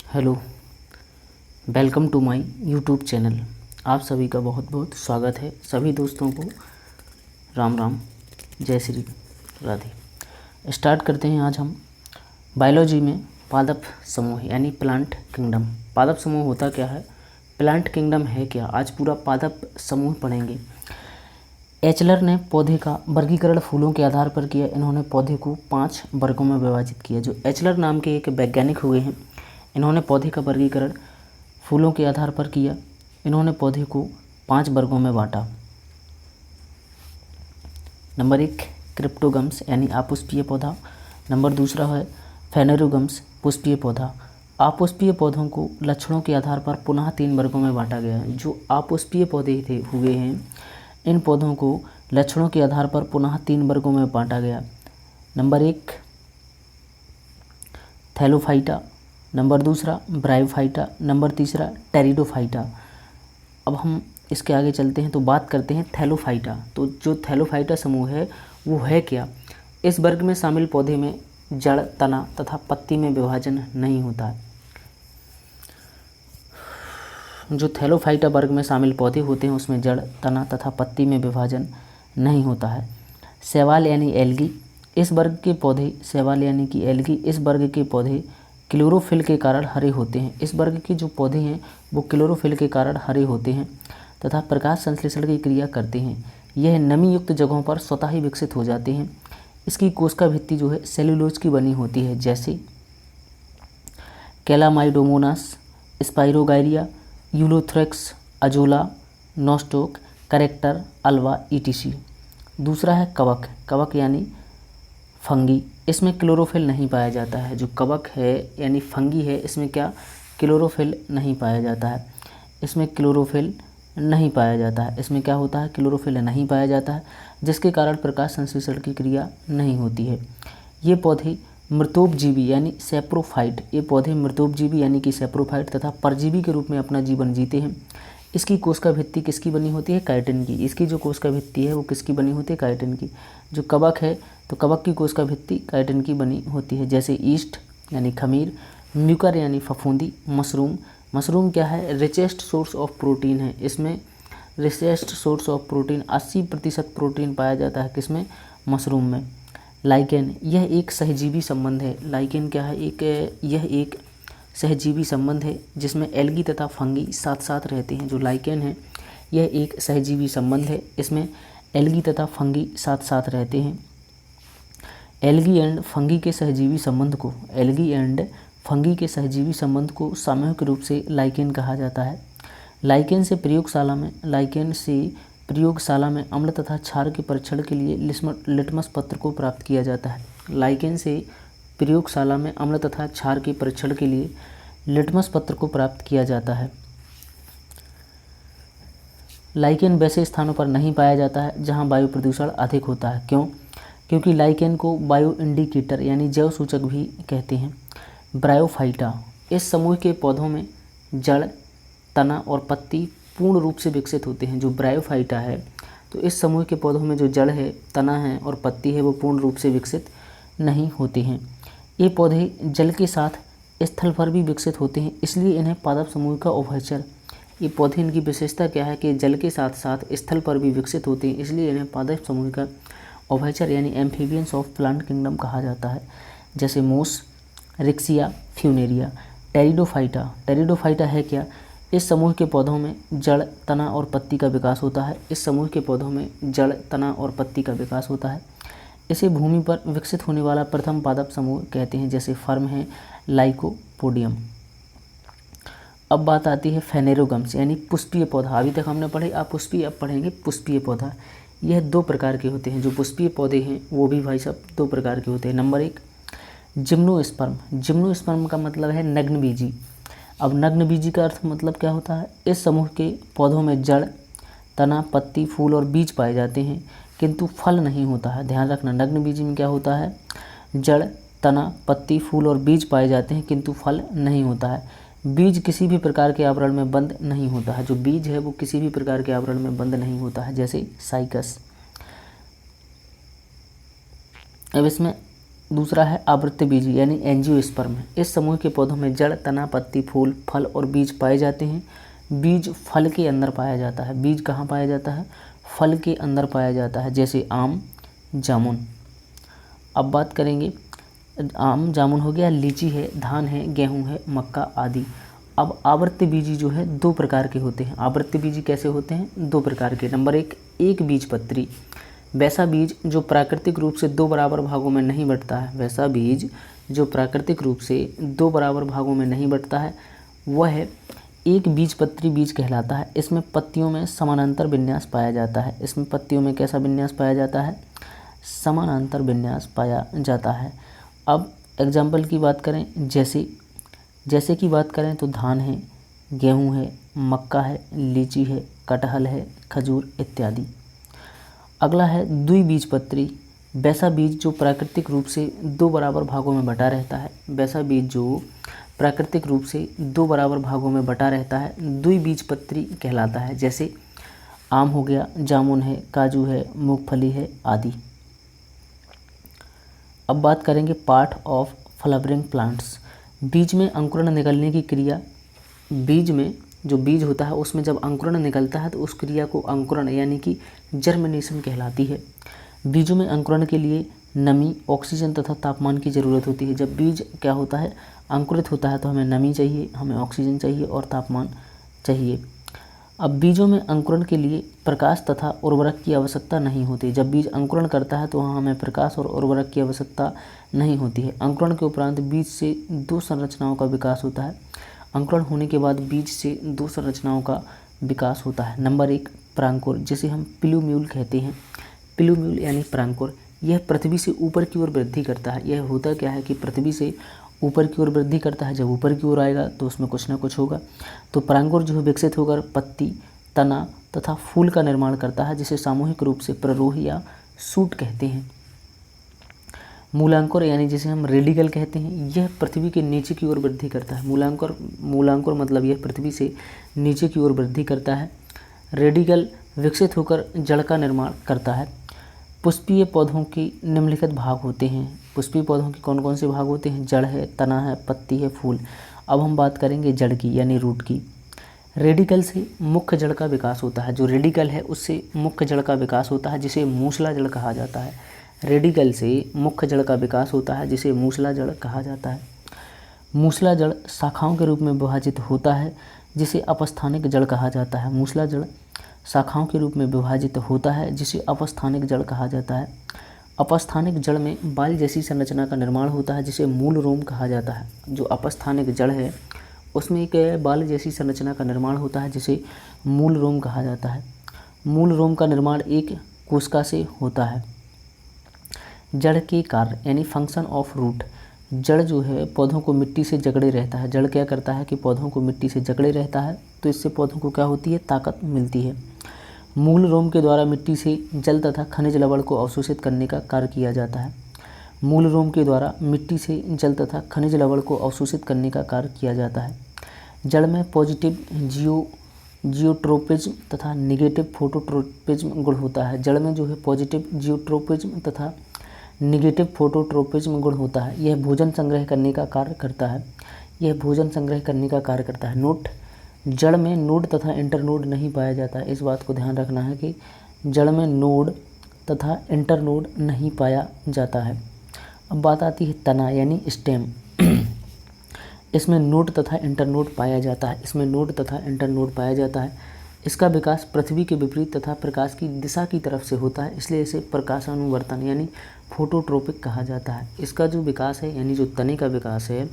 Hello, welcome to my YouTube channel. आप सभी का बहुत बहुत स्वागत है। सभी दोस्तों को राम राम, जय श्री राधे। स्टार्ट करते हैं। आज हम बायोलॉजी में पादप समूह यानी प्लांट किंगडम। पादप समूह होता क्या है, प्लांट किंगडम है क्या, आज पूरा पादप समूह पढ़ेंगे। एचलर ने पौधे का वर्गीकरण फूलों के आधार पर किया। इन्होंने पौधे को 5 वर्गों में विभाजित किया। जो एचलर नाम के एक वैज्ञानिक हुए हैं, इन्होंने पौधे का वर्गीकरण फूलों के आधार पर किया। इन्होंने पौधे को 5 वर्गों में बांटा। नंबर 1 क्रिप्टोगम्स यानी अपुष्पीय पौधा। नंबर 2 है फेनेरोगम्स पुष्पीय पौधा। अपुष्पीय पौधों को लक्षणों के आधार पर पुनः 3 वर्गों में बांटा गया है। जो अपुष्पीय पौधे हुए हैं, इन पौधों को लक्षणों के आधार पर पुनः 3 वर्गों में बांटा गया। Number 1 Thallophyta, number 2 bryophyta, number 3 pteridophyta. अब हम इसके आगे चलते हैं तो बात करते हैं थैलोफाइटा। तो जो थैलोफाइटा समूह है वो है क्या। इस वर्ग में शामिल पौधे में जड़, तना तथा पत्ती में विभाजन नहीं होता है। जो थैलोफाइटा वर्ग में शामिल पौधे होते हैं उसमें जड़, तना तथा पत्ती में विभाजन नहीं होता है। शैवाल यानी एल्गी, इस वर्ग के पौधे, शैवाल यानी कि एल्गी, इस वर्ग के पौधे क्लोरोफिल के कारण हरे होते हैं। इस वर्ग के जो पौधे हैं वो क्लोरोफिल के कारण हरे होते हैं तथा प्रकाश संश्लेषण की क्रिया करते हैं। यह नमी युक्त जगहों पर स्वतः ही विकसित हो जाते हैं। इसकी कोशिका भित्ति जो है सेल्यूलोज की बनी होती है, जैसे chlamydomonas, spirogyra, ulothrix, azolla, nostoc, करेक्टर, अल्वा, ईटीसी। दूसरा है कवक। कवक यानी फंगी, इसमें क्लोरोफिल नहीं पाया जाता है। जो कवक है यानी फंगी है, इसमें क्या क्लोरोफिल नहीं पाया जाता है। इसमें क्लोरोफिल नहीं पाया जाता है। इसमें क्या होता है, क्लोरोफिल नहीं पाया जाता है, जिसके कारण प्रकाश संश्लेषण की क्रिया नहीं होती है। ये पौधे मृतोपजीवी यानी सैप्रोफाइट, ये पौधे मृतोपजीवी यानी कि सैप्रोफाइट तथा परजीवी के रूप में अपना जीवन जीते हैं। इसकी कोशिका भित्ति किसकी बनी होती है, काइटिन की। इसकी जो कोशिका भित्ति है वो किसकी बनी होती है, काइटिन की। जो कवक है तो कवक की कोशिका भित्ति काइटिन की बनी होती है, जैसे ईस्ट यानी खमीर, म्यूकर यानी फफूंदी, मशरूम। मशरूम क्या है, रिचेस्ट सोर्स ऑफ प्रोटीन है। इसमें richest source of protein 80% protein पाया जाता है किसमें, मशरूम में। लाइकेन, यह एक सहजीवी संबंध है। लाइकेन क्या है, यह एक सहजीवी संबंध है जिसमें एल्गी तथा फंगी साथ साथ रहते हैं। जो लाइकेन है यह एक सहजीवी संबंध है, इसमें एल्गी तथा फंगी साथ साथ रहते हैं। एल्गी एंड फंगी के सहजीवी संबंध को, एल्गी एंड फंगी के सहजीवी संबंध को सामूहिक रूप से लाइकेन कहा जाता है। लाइकेन से प्रयोगशाला में अम्ल तथा क्षार के परीक्षण के लिए लिटमस पत्र को प्राप्त किया जाता है। लाइकेन से प्रयोगशाला में अम्ल तथा क्षार के परीक्षण के लिए लिटमस पत्र को प्राप्त किया जाता है। लाइकेन वैसे स्थानों पर नहीं पाया जाता है जहां वायु प्रदूषण अधिक होता है। क्यों, क्योंकि लाइकेन को बायो इंडिकेटर यानी जैव सूचक भी कहते हैं। ब्रायोफाइटा, इस समूह के पौधों में जड़, तना और पत्ती पूर्ण रूप से विकसित होते हैं। जो ब्रायोफाइटा है तो इस समूह के पौधों में जो जड़ है, तना है और पत्ती है वो पूर्ण रूप से विकसित नहीं होते हैं। ये पौधे जल के साथ स्थल पर भी विकसित होते हैं, इसलिए इन्हें पादप समूह का उभयचर। ये पौधे, इनकी विशेषता क्या है कि जल के साथ साथ स्थल पर भी विकसित होते हैं, इसलिए इन्हें पादप समूह का उभयचर यानी एम्फीबियंस ऑफ प्लांट किंगडम कहा जाता है, जैसे मोस, रिक्सिया, फ्यूनेरिया। टेरिडोफाइटा, टेरिडोफाइटा है क्या, इस समूह के पौधों में जड़, तना और पत्ती का विकास होता है। इस समूह के पौधों में जड़, तना और पत्ती का विकास होता है। इसे भूमि पर विकसित होने वाला प्रथम पादप समूह कहते हैं, जैसे फर्म है लाइकोपोडियम। अब बात आती है फेनेरोगम्स यानी पुष्पीय पौधा। अभी तक हमने पढ़े अपुष्पीय, अब पढ़ेंगे पुष्पीय पौधा। यह 2 प्रकार के होते हैं। जो पुष्पीय पौधे हैं वो भी भाई साहब 2 प्रकार के होते हैं। Number 1 gymnosperm. जिम्नोस्पर्म का मतलब है नग्नबीजी। अब नग्नबीजी का अर्थ मतलब क्या होता है, इस समूह के पौधों में जड़, तना, पत्ती, फूल और बीज पाए जाते हैं किंतु फल नहीं होता है। ध्यान रखना, नग्नबीजी में क्या होता है, जड़, तना, पत्ती, फूल और बीज पाए जाते हैं किंतु फल नहीं होता है। बीज किसी भी प्रकार के आवरण में बंद नहीं होता है। जो बीज है वो किसी भी प्रकार के आवरण में बंद नहीं होता है, जैसे साइकस। अब इसमें दूसरा है आवृत्तबीजी यानी एंजियोस्पर्म। इस समूह के पौधों में जड़, तना, पत्ती, फूल, फल और बीज पाए जाते हैं। बीज फल के अंदर पाया जाता है। बीज कहाँ पाया जाता है? फल के अंदर पाया जाता है, जैसे आम, जामुन। अब बात करेंगे, आम जामुन हो गया, लीची है, धान है, गेहूं है, मक्का आदि। अब आवृत्तबीजी जो है दो प्रकार के होते हैं। आवृत्तबीजी कैसे होते हैं? दो प्रकार के। नंबर एक बीजपत्री, वैसा बीज जो प्राकृतिक रूप से दो बराबर भागों में नहीं बंटता है। वैसा बीज जो प्राकृतिक रूप से दो बराबर भागों में नहीं बंटता है वह है एक बीजपत्री बीज कहलाता है। इसमें पत्तियों में समानांतर विन्यास पाया जाता है। इसमें पत्तियों में कैसा विन्यास पाया जाता है? समानांतर विन्यास पाया जाता है। अब एग्जाम्पल की बात करें, जैसे की बात करें तो धान है, गेहूँ है, मक्का है, लीची है, कटहल है, खजूर इत्यादि। अगला है द्विबीजपत्री, वैसा बीज जो प्राकृतिक रूप से दो बराबर भागों में बटा रहता है। वैसा बीज जो प्राकृतिक रूप से दो बराबर भागों में बटा रहता है द्विबीजपत्री कहलाता है। जैसे आम हो गया, जामुन है, काजू है, मूंगफली है आदि। अब बात करेंगे पार्ट ऑफ फ्लावरिंग प्लांट्स। बीज में अंकुरण निकलने की क्रिया। बीज में जो बीज होता है उसमें जब अंकुरण निकलता है तो उस क्रिया को अंकुरण यानी कि जर्मिनेशन कहलाती है। बीजों में अंकुरण के लिए नमी, ऑक्सीजन तथा तापमान की ज़रूरत होती है। जब बीज क्या होता है? अंकुरित होता है तो हमें नमी चाहिए, हमें ऑक्सीजन चाहिए और तापमान चाहिए। अब बीजों में अंकुरण के लिए प्रकाश तथा उर्वरक की आवश्यकता नहीं होती। जब बीज अंकुरण करता है तो वहाँ हमें प्रकाश और उर्वरक की आवश्यकता नहीं होती है। अंकुरण के उपरांत बीज से दो संरचनाओं का विकास होता है। अंकुरण होने के बाद बीज से दो संरचनाओं का विकास होता है। नंबर एक परांकुर, जिसे हम प्लूम्यूल कहते हैं। प्लूम्यूल यानी परांकुर, यह पृथ्वी से ऊपर की ओर वृद्धि करता है। यह होता क्या है कि पृथ्वी से ऊपर की ओर वृद्धि करता है। जब ऊपर की ओर आएगा तो उसमें कुछ ना कुछ होगा। तो परांकुर जो है विकसित होकर पत्ती, तना तथा फूल का निर्माण करता है, जिसे सामूहिक रूप से प्ररोह या सूट कहते हैं। मूलांकुर यानी जिसे हम रेडिकल कहते हैं, यह पृथ्वी के नीचे की ओर वृद्धि करता है। मूलांकुर मतलब यह पृथ्वी से नीचे की ओर वृद्धि करता है। रेडिकल विकसित होकर जड़ का निर्माण करता है। पुष्पीय पौधों के निम्नलिखित भाग होते हैं। पुष्पीय पौधों के कौन कौन से भाग होते हैं? जड़ है, तना है, पत्ती है, फूल। अब हम बात करेंगे जड़ की यानी रूट की। रेडिकल से मुख्य जड़ का विकास होता है। जो रेडिकल है उससे मुख्य जड़ का विकास होता है, जिसे मूसला जड़ कहा जाता है। रेडिकल से मुख्य जड़ का विकास होता है, जिसे मूसला जड़ कहा जाता है। मूसला जड़ शाखाओं के रूप में विभाजित होता है, जिसे अपस्थानिक जड़ कहा जाता है। मूसला जड़ शाखाओं के रूप में विभाजित होता है, जिसे अपस्थानिक जड़ कहा जाता है। अपस्थानिक जड़ में बाल जैसी संरचना का निर्माण होता है, जिसे मूल रोम कहा जाता है। जो अपस्थानिक जड़ है उसमें एक बाल जैसी संरचना का निर्माण होता है, जिसे मूल रोम कहा जाता है। मूल रोम का निर्माण एक कोशिका से होता है। जड़ के कार्य यानी फंक्शन ऑफ रूट। जड़ जो है पौधों को मिट्टी से जकड़े रहता है। जड़ क्या करता है कि पौधों को मिट्टी से जकड़े रहता है, तो इससे पौधों को क्या होती है? ताकत मिलती है। मूल रोम के द्वारा मिट्टी से जल तथा खनिज लवण को अवशोषित करने का कार्य किया जाता है। मूल रोम के द्वारा मिट्टी से जल तथा खनिज लवण को अवशोषित करने का कार्य किया जाता है। जड़ में पॉजिटिव जियोट्रोपिज्म तथा निगेटिव फोटोट्रोपिज्म गुण होता है। जड़ में जो है पॉजिटिव जियोट्रोपिज्म तथा निगेटिव फोटोट्रोपिज्म गुण होता है। यह भोजन संग्रह करने का कार्य करता है। नोट, जड़ में नोड तथा इंटरनोड नहीं पाया जाता है। इस बात को ध्यान रखना है कि जड़ में नोड तथा इंटरनोड नहीं पाया जाता है। अब बात आती है तना यानी स्टेम। इसमें नोड तथा इंटरनोड पाया जाता है। इसका विकास पृथ्वी के विपरीत तथा प्रकाश की दिशा की तरफ से होता है, इसलिए इसे प्रकाशानुवर्तन यानी फोटोट्रोपिक कहा जाता है। इसका जो विकास है यानी जो तने का विकास है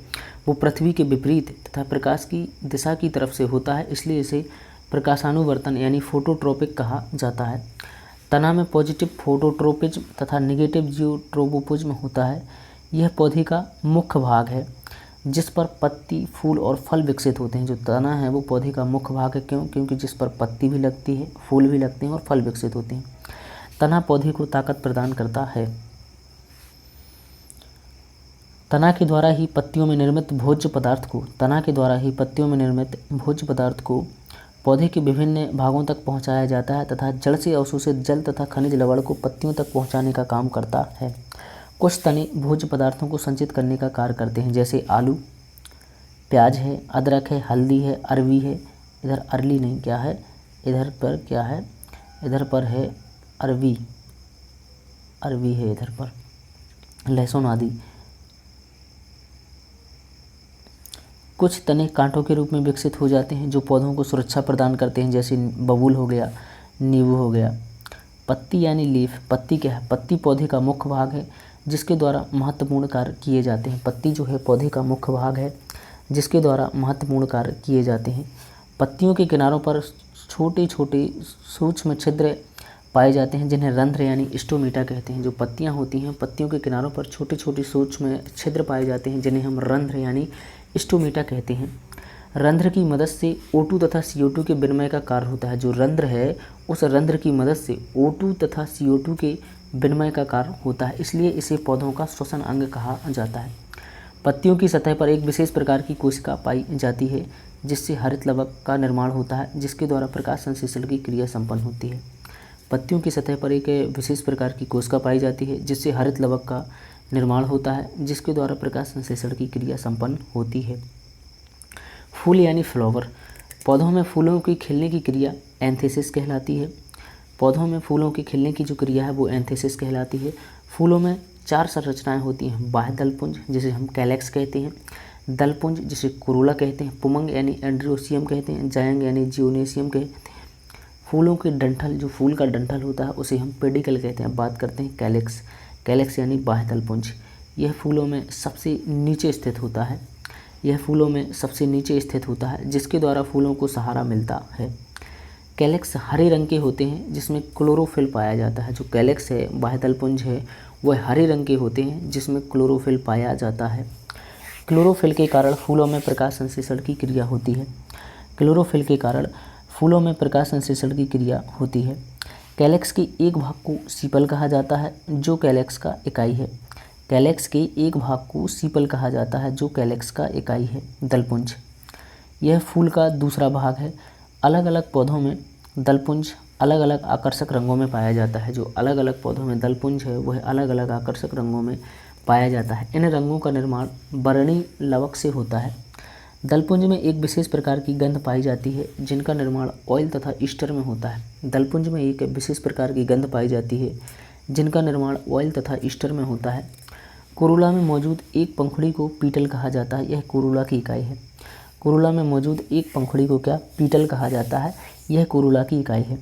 वो पृथ्वी के विपरीत तथा प्रकाश की दिशा की तरफ से होता है, इसलिए इसे प्रकाशानुवर्तन यानी फोटोट्रोपिक कहा जाता है। तना में पॉजिटिव फोटोट्रोपिज्म तथा निगेटिव जियोट्रोपोज्म होता है। यह पौधे का मुख्य भाग है जिस पर पत्ती, फूल और फल विकसित होते हैं। जो तना है वो पौधे का मुख्य भाग है। क्यों? क्योंकि जिस पर पत्ती भी लगती है, फूल भी लगते हैं और फल विकसित होते हैं। तना पौधे को ताकत प्रदान करता है। तना के द्वारा ही पत्तियों में निर्मित भोज्य पदार्थ को पौधे के विभिन्न भागों तक पहुंचाया जाता है तथा जड़ से अवशोषित जल तथा खनिज लवण को पत्तियों तक पहुंचाने का काम करता है। कुछ तने भोज्य पदार्थों को संचित करने का कार्य करते हैं, जैसे आलू, प्याज है, अदरक है, हल्दी है, अरवी है, इधर अरली नहीं क्या है, इधर पर क्या है, इधर पर है अरवी, अरवी है इधर पर, लहसुन आदि। कुछ तने कांटों के रूप में विकसित हो जाते हैं जो पौधों को सुरक्षा प्रदान करते हैं, जैसे बबूल हो गया, नींबू हो गया। पत्ती यानी लीफ, पत्ती क्या है, पत्ती पौधे का मुख्य भाग है जिसके द्वारा महत्वपूर्ण कार्य किए जाते हैं। पत्ती जो है पौधे का मुख्य भाग है जिसके द्वारा महत्वपूर्ण कार्य किए जाते हैं। पत्तियों के किनारों पर छोटे छोटे सूक्ष्म छिद्र पाए जाते हैं जिन्हें रंध्र यानी स्टोमेटा कहते हैं। जो पत्तियां होती हैं, पत्तियों के किनारों पर छोटे छोटे सूक्ष्म छिद्र पाए जाते हैं जिन्हें हम रंध्र यानी स्टोमेटा कहते हैं। रंध्र की मदद से O2 तथा CO2 के विनिमय का कार्य होता है। जो रंध्र है उस रंध्र की मदद से O2 तथा CO2 के विनिमय का कार्य होता है, इसलिए इसे पौधों का श्वसन अंग कहा जाता है। पत्तियों की सतह पर एक विशेष प्रकार की कोशिका पाई जाती है जिससे हरित लवक का निर्माण होता है, जिसके द्वारा प्रकाश संश्लेषण की क्रिया संपन्न होती है। पत्तियों की सतह पर एक विशेष प्रकार की कोशिका पाई जाती है जिससे हरित लवक का निर्माण होता है, जिसके द्वारा प्रकाश संश्लेषण की क्रिया संपन्न होती है। फूल यानी फ्लावर, पौधों में फूलों की खिलने की क्रिया एंथेसिस कहलाती है। पौधों में फूलों के खिलने की जो क्रिया है वो एंथेसिस कहलाती है। फूलों में 4 संरचनाएं होती हैं। बाह्य दलपुंज जिसे हम कैलेक्स कहते हैं, दलपुंज जिसे कोरोला कहते हैं, पुमंग यानी एंड्रोसियम कहते हैं, जायंग यानी जियोनेसियम कहते हैं। फूलों के डंठल, जो फूल का डंठल होता है उसे हम पेडिकल कहते हैं। बात करते हैं कैलेक्स, कैलेक्स यानी बाह्य दलपुंज। यह फूलों में सबसे नीचे स्थित होता है, यह फूलों में सबसे नीचे स्थित होता है जिसके द्वारा फूलों को सहारा मिलता है। कैलेक्स हरे रंग के होते हैं जिसमें क्लोरोफिल पाया जाता है। जो कैलेक्स है, बाह्य दलपुंज है, वह हरे रंग के होते हैं जिसमें क्लोरोफिल पाया जाता है। क्लोरोफिल के कारण फूलों में प्रकाश संश्लेषण की क्रिया होती है। क्लोरोफिल के कारण फूलों में प्रकाश संश्लेषण की क्रिया होती है। कैलेक्स के एक भाग को सीपल कहा जाता है जो कैलेक्स का इकाई है। कैलेक्स के एक भाग को सीपल कहा जाता है जो कैलेक्स का इकाई है। दलपुंज, यह फूल का दूसरा भाग है। अलग अलग पौधों में दलपुंज अलग अलग आकर्षक रंगों में पाया जाता है। जो अलग अलग पौधों में दलपुंज है वह अलग अलग आकर्षक रंगों में पाया जाता है। इन रंगों का निर्माण वर्णी लवक से होता है। दलपुंज में एक विशेष प्रकार की गंध पाई जाती है जिनका निर्माण ऑयल तथा ईस्टर में होता है। दलपुंज में एक विशेष प्रकार की गंध पाई जाती है जिनका निर्माण ऑयल तथा ईस्टर में होता है। कोरोला में मौजूद एक पंखुड़ी को पीटल कहा जाता है, यह कोरोला की इकाई है। कोरोला में मौजूद एक पंखुड़ी को क्या, पीटल कहा जाता है, यह कोरोला की इकाई है।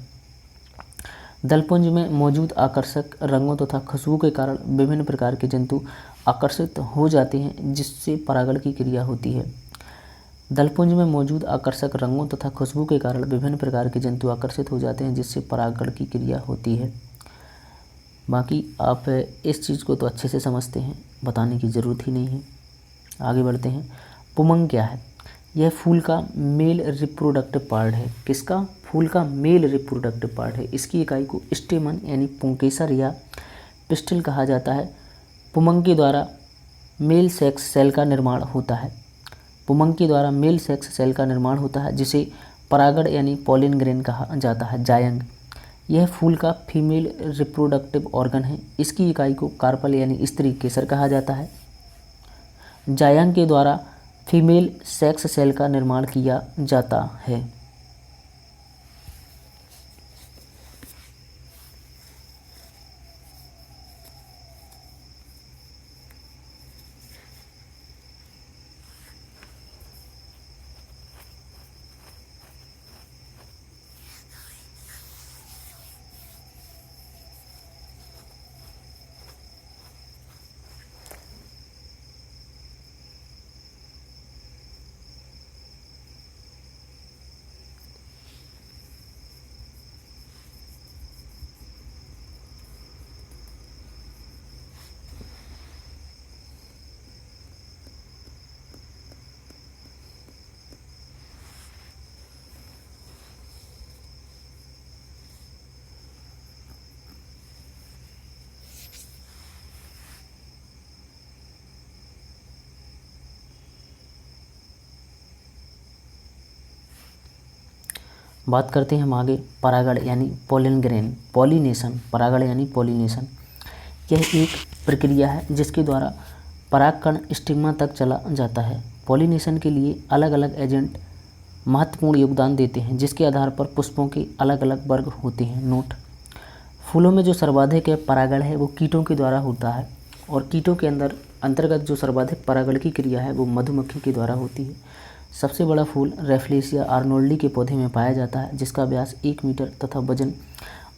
दलपुंज में मौजूद आकर्षक रंगों तथा खुशबू के कारण विभिन्न प्रकार के जंतु आकर्षित हो जाते हैं जिससे परागण की क्रिया होती है। दलपुंज में मौजूद आकर्षक रंगों तथा खुशबू के कारण विभिन्न प्रकार के जंतु आकर्षित हो जाते हैं जिससे परागण की क्रिया होती है। बाकी आप इस चीज़ को तो अच्छे से समझते हैं, बताने की ज़रूरत ही नहीं है। आगे बढ़ते हैं। पुमंग क्या है? यह फूल का मेल रिप्रोडक्टिव पार्ट है। किसका? फूल का मेल रिप्रोडक्टिव पार्ट है। इसकी इकाई को स्टेमन यानी पुंकेसर या पिस्टिल कहा जाता है। पुमंग के द्वारा मेल सेक्स सेल का निर्माण होता है। पुमंग के द्वारा मेल सेक्स सेल का निर्माण होता है जिसे परागण यानी पॉलिन ग्रेन कहा जाता है। जायंग, यह फूल का फीमेल रिप्रोडक्टिव ऑर्गन है। इसकी इकाई को कार्पल यानी स्त्री केसर कहा जाता है। जायंग के द्वारा फीमेल सेक्स सेल का निर्माण किया जाता है। बात करते हैं हम आगे परागण यानी पॉलिन ग्रेन, पॉलिनेशन, परागण यानी पॉलिनेशन। यह एक प्रक्रिया है जिसके द्वारा परागकण स्टिग्मा तक चला जाता है। पॉलिनेशन के लिए अलग अलग एजेंट महत्वपूर्ण योगदान देते हैं, जिसके आधार पर पुष्पों के अलग अलग वर्ग होते हैं। नोट: फूलों में जो सर्वाधिक परागण है वो कीटों के द्वारा होता है, और कीटों के अंतर्गत जो सर्वाधिक परागण की क्रिया है वो मधुमक्खी के द्वारा होती है। सबसे बड़ा फूल रेफ्लेसिया आर्नोल्डी के पौधे में पाया जाता है, जिसका व्यास 1 मीटर तथा वजन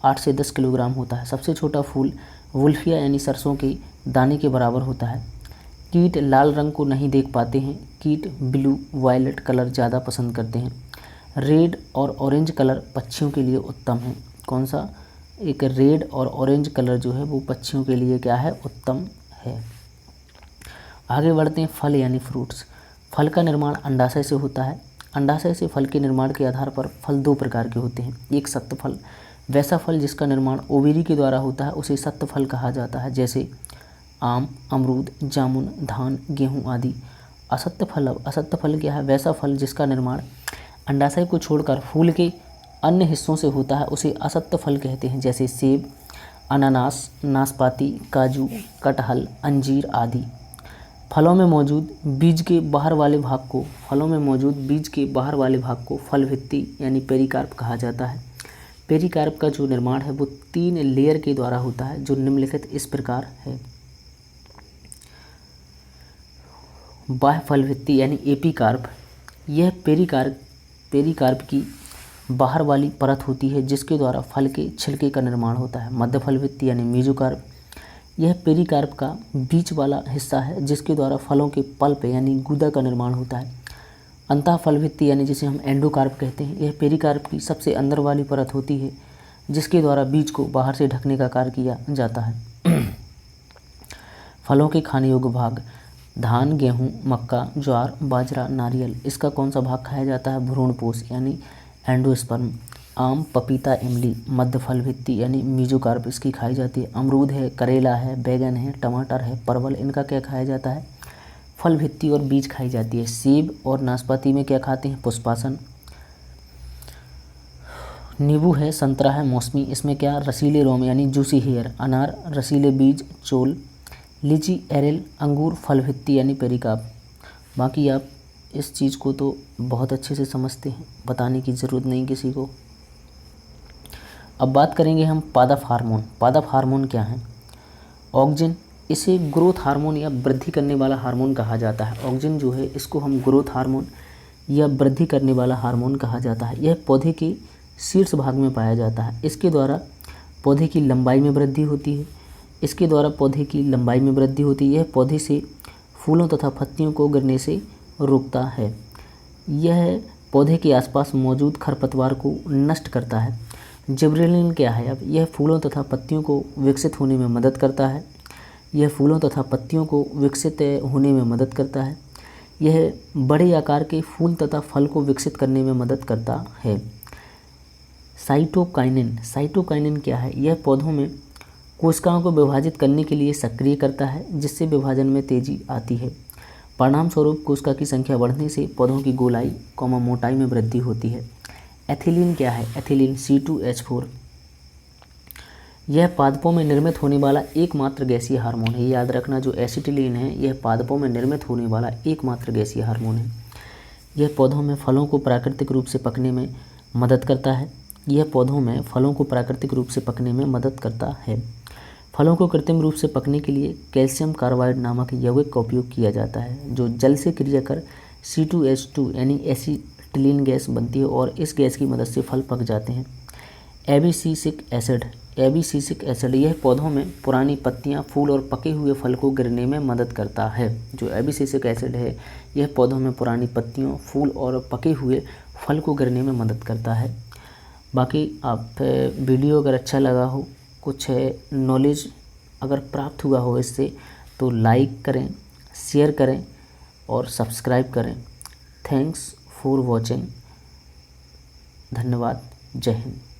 8 से 10 किलोग्राम होता है। सबसे छोटा फूल वुल्फिया यानी सरसों के दाने के बराबर होता है। कीट लाल रंग को नहीं देख पाते हैं। कीट ब्लू वायलेट कलर ज़्यादा पसंद करते हैं। रेड और ऑरेंज कलर पक्षियों के लिए उत्तम है। कौन सा? एक रेड और ऑरेंज कलर जो है वो पक्षियों के लिए क्या है? उत्तम है। आगे बढ़ते हैं। फल यानी फ्रूट्स। फल का निर्माण अंडाशय से होता है। अंडाशय से फल के निर्माण के आधार पर फल 2 प्रकार के होते हैं। एक सत्त फल, वैसा फल जिसका निर्माण ओवेरी के द्वारा होता है उसे सत्त फल कहा जाता है, जैसे आम, अमरूद, जामुन, धान, गेहूं आदि। असत्य फल क्या है? वैसा फल जिसका निर्माण अंडाशय को छोड़कर फूल के अन्य हिस्सों से होता है उसे असत्य फल कहते हैं, जैसे सेब, अनानास, नाशपाती, काजू, कटहल, अंजीर आदि। फलों में मौजूद बीज के बाहर वाले भाग को फल भित्ति यानी पेरिकार्प कहा जाता है। पेरिकार्प का जो निर्माण है वो 3 लेयर के द्वारा होता है, जो निम्नलिखित इस प्रकार है। बाह्य फल भित्ति यानी एपिकार्प। यह पेरिकार्प की बाहर वाली परत होती है जिसके द्वारा फल के छिलके का निर्माण होता है। मध्य फल भित्ति यानी मेसोकार्प। यह पेरिकार्प का बीच वाला हिस्सा है जिसके द्वारा फलों के पल्प यानी गूदा का निर्माण होता है। अंतः फल भित्ति यानी जिसे हम एंडोकार्प कहते हैं, यह पेरिकार्प की सबसे अंदर वाली परत होती है जिसके द्वारा बीज को बाहर से ढकने का कार्य किया जाता है। फलों के खाने योग्य भाग: धान, गेहूं, मक्का, ज्वार, बाजरा, नारियल। इसका कौन सा भाग खाया जाता है? भ्रूणपोष यानी एंडोस्पर्म। आम, पपीता, इमली। मध्य फल भित्ति यानी मेसोकार्प इसकी खाई जाती है। अमरूद है, करेला है, बैगन है, टमाटर है, परवल, इनका क्या खाया जाता है? फल भित्ति और बीज खाई जाती है। सेब और नाशपाती में क्या खाते हैं? पुष्पासन। नींबू है, संतरा है, मौसमी, इसमें क्या? रसीले रोम यानी जूसी हेयर। अनार, रसीले बीज, चोल। लीची, एरेल। अंगूर, फल भित्ति यानी पेरिकार्प। बाकी आप इस चीज़ को तो बहुत अच्छे से समझते हैं, बताने की ज़रूरत नहीं किसी को। अब बात करेंगे हम पादप हार्मोन। पादप हार्मोन क्या है? ऑक्जिन, इसे ग्रोथ हार्मोन या वृद्धि करने वाला हार्मोन कहा जाता है। ऑक्जिन जो है इसको हम ग्रोथ हार्मोन या वृद्धि करने वाला हार्मोन कहा जाता है। यह पौधे के शीर्ष भाग में पाया जाता है। इसके द्वारा पौधे की लंबाई में वृद्धि होती है। यह पौधे से फूलों तथा पत्तियों को गिरने से रोकता है। यह पौधे के आसपास मौजूद खरपतवार को नष्ट करता है। जिबरेलिन क्या है? अब यह फूलों तथा पत्तियों को विकसित होने में मदद करता है। यह बड़े आकार के फूल तथा फल को विकसित करने में मदद करता है। साइटोकाइनिन क्या है? यह पौधों में कोशिकाओं को विभाजित करने के लिए सक्रिय करता है, जिससे विभाजन में तेजी आती है। परिणाम स्वरूप कोशिका की संख्या बढ़ने से पौधों की गोलाई मोटाई में वृद्धि होती है। एथिलीन क्या है? Ethylene C2H4। यह पादपों में निर्मित होने वाला एकमात्र गैसीय हार्मोन है। याद रखना, जो एसिटिलीन है यह पादपों में निर्मित होने वाला एकमात्र गैसीय हार्मोन है। यह पौधों में फलों को प्राकृतिक रूप से पकने में मदद करता है। फलों को कृत्रिम रूप से पकने के लिए कैल्शियम कार्बाइड नामक यौगिक का उपयोग किया जाता है, जो जल से क्रिया कर C2H2 यानी एसिटिलीन गैस बनती है और इस गैस की मदद से फल पक जाते हैं। एबिसिसिक एसिड यह पौधों में पुरानी पत्तियां, फूल और पके हुए फल को गिरने में मदद करता है। जो एबिसिसिक एसिड है यह पौधों में पुरानी पत्तियों, फूल और पके हुए फल को गिरने में मदद करता है। बाकी आप वीडियो अगर अच्छा लगा हो, कुछ नॉलेज अगर प्राप्त हुआ हो इससे, तो लाइक करें, शेयर करें और सब्सक्राइब करें। Thanks for watching. धन्यवाद। जय हिंद।